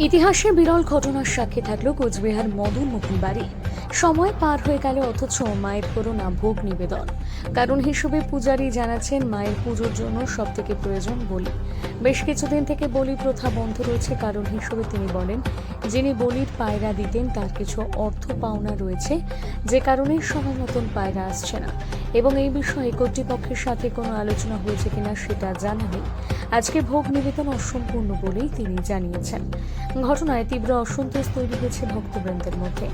ইতিহাসে বিরল ঘটনার সাক্ষী থাকলো কোচবিহার মদন মোহন বাড়ি। সময় পার হয়ে গেল অথচ মায়ের করোনা ভোগ নিবেদন। কারণ হিসেবে পূজারী জানাচ্ছেন মায়ের পুজোর জন্য সব থেকে প্রয়োজন বলি। বেশ কিছুদিন থেকে বলি প্রথা বন্ধ রয়েছে। কারণ হিসেবে তিনি বলেন, যিনি বলির পায়রা দিতেন তার কিছু অর্থ পাওনা রয়েছে, যে কারণে সময় মতন পায়রা আসছে না এবং এই বিষয়ে কর্তৃপক্ষের সাথে কোনো আলোচনা হয়েছে কিনা সেটা জানা নেই। আজকে ভোগ নিবেদন অসম্পূর্ণ বলেই তিনি জানিয়েছেন। ঘটনায় তীব্র অসন্তোষ তৈরি হয়েছে ভক্তবৃন্দের মধ্যে।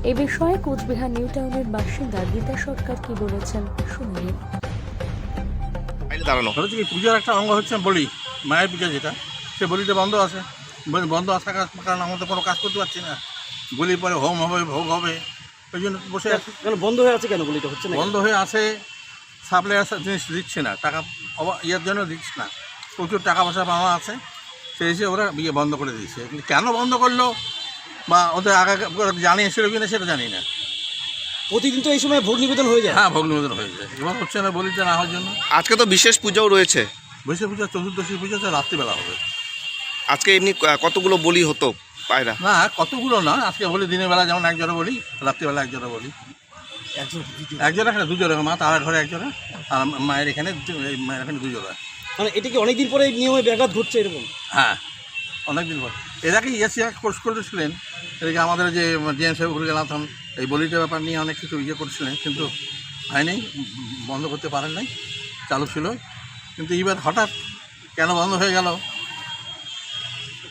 এই বিষয়ে কোচবিহার নিউ টাউনের বাসিন্দা গীতা সরকার কি বলেছেন শুনে নিন। পূজার একটা অঙ্গ হচ্ছে বলি, মায়ের পূজা যেটা, সে বলিটা বন্ধ আছে। বন্ধ আসার কারণ আমরা তো কোনো কাজ করতে পারছি না। বলির পরে হোম হবে, ভোগ হবে, ওই জন্য বসে আছে। বন্ধ হয়ে আছে কেন? বলিটা হচ্ছে না, বন্ধ হয়ে আছে। সাপ্লাইয়ার জিনিস দিচ্ছে না, টাকা ইয়ের জন্য দিচ্ছে না। প্রচুর টাকা পয়সা পাওয়া আছে, সেই হিসেবে ওরা বিয়ে বন্ধ করে দিচ্ছে। কিন্তু কেন বন্ধ করলো বা ওদের আগে জানিয়েছিল কিনা সেটা জানি না। প্রতিদিন তো এই সময় ভোগ নিবেদন হয়ে যায়। হ্যাঁ, ভোগ নিবেদন হয়ে যায়। এবার হচ্ছে না, বলিতে না হওয়ার জন্য। আজকে তো বিশেষ পূজাও রয়েছে। বৈশাখ পূজা, চতুর্দশী পূজা তো রাত্রিবেলা হবে। আজকে এমনি কতগুলো বলি হতো পায়রা? না, কতগুলো না। আজকে বলি দিনের বেলা যেমন একজোড়া বলি, রাত্রিবেলা একজোড়া বলি। একজোড়া, এখানে দুজোড়া। মা তার ঘরে একজোড়া, আর মায়ের এখানে দুজোড়া। মানে এটা কি অনেকদিন পরে নিয়মে ব্যাঘাত ঘটছে এরকম? হ্যাঁ, অনেকদিন পর। এর আগে কোর্স করেছিলেন, এদিকে আমাদের যে জিএম সাহেব গেলাম, এই বলিটার ব্যাপার নিয়ে অনেক কিছু করছিলেন, কিন্তু হয়নি, বন্ধ করতে পারেন নাই, চালু ছিল। কিন্তু এবার হঠাৎ কেন বন্ধ হয়ে গেল?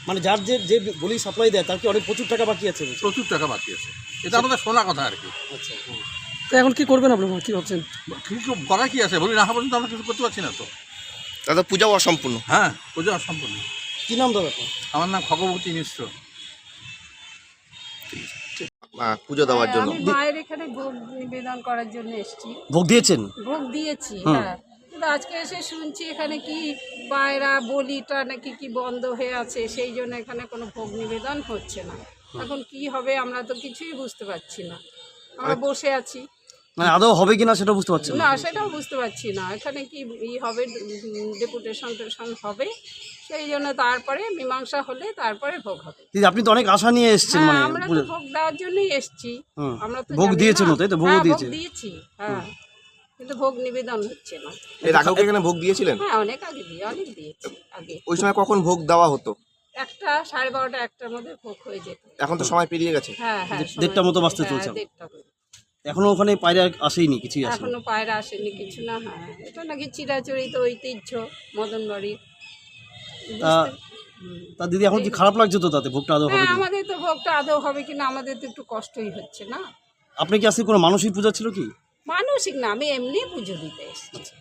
মানে যার যে বলি সাপ্লাই দেয় তার কি অনেক প্রচুর টাকা বাকি আছে? প্রচুর টাকা বাকি আছে, এটা আমাদের শোনা কথা আর কি। আচ্ছা, তো এখন কি করবেন আপনারা, কি ভাবছেন? কিছু করার কি আছে? বলি না হওয়া পর্যন্ত আমরা কিছু করতে পারছি না তো। তাদের পূজাও অসম্পূর্ণ। হ্যাঁ, পূজা অসম্পূর্ণ। কি নাম দাদা আপনার? আমার নাম খগবতী মিশ্র। পুজো দেওয়ার জন্য আমি মায়ের এখানে ভোগ নিবেদন করার জন্য এসেছি। ভোগ দিয়েছেন? ভোগ দিয়েছি, হ্যাঁ। কিন্তু আজকে এসে শুনছি এখানে কি পায়রা বলিটা নাকি কি বন্ধ হয়ে আছে, সেই জন্য এখানে কোনো ভোগ নিবেদন হচ্ছে না। এখন কি হবে আমরা তো কিছুই বুঝতে পারছি না। আমরা বসে আছি, মানে আদৌ হবে কিনা সেটা বুঝতে পারছেন না সেটাও বুঝতে পারছি না। এখানে কি হবে, ডেপুটেশন হবে, সেই জন্য তারপরে মীমাংসা হলে তারপরে ভোগ হবে। দিদি, আপনি তো অনেক আশা নিয়ে এসেছেন। হ্যাঁ, মানে আমরা তো ভোগ দেওয়ার জন্যই এসেছি। আমরা তো ভোগ জানি দিয়েছেন, না। তাই তো? ভোগ হ্যাঁ, দিয়েছেন? ভোগ দিয়েছি, হ্যাঁ, কিন্তু ভোগ নিবেদন হচ্ছে না। এর আগেও এখানে ভোগ দিয়েছিলেন? হ্যাঁ, অনেক দিয়েছি আগে। ওই সময় কখন ভোগ দেওয়া হতো? 1টা, 12:30, 1টার মধ্যে ভোগ হয়ে যেত। এখন তো সময় পেরিয়ে গেছে। হ্যাঁ হ্যাঁ, 1:30 মতো বাজতে চলছে। 1:30 এখনো ওখানে পায়রা আসেনি, কিছুই আসেনি? এখনো পায়রা আসেনি, কিছু না। হ্যাঁ, এটা নাকি চিরাচরিত ঐতিহ্য মদন বাড়ির। তা দিদি, এখন কি খারাপ লাগছে তো তাতে? ভোগটা আদৌ হবে হ্যাঁ, কিনা? আমাদের তো ভোগটা আদৌ হবে কিনা আমাদের তো একটু কষ্টই হচ্ছে না। আপনি কি আজকে কোনো মানসিক পূজা ছিল কি? মানসিক না, আমি এমনি পুজো দিতে এসেছি।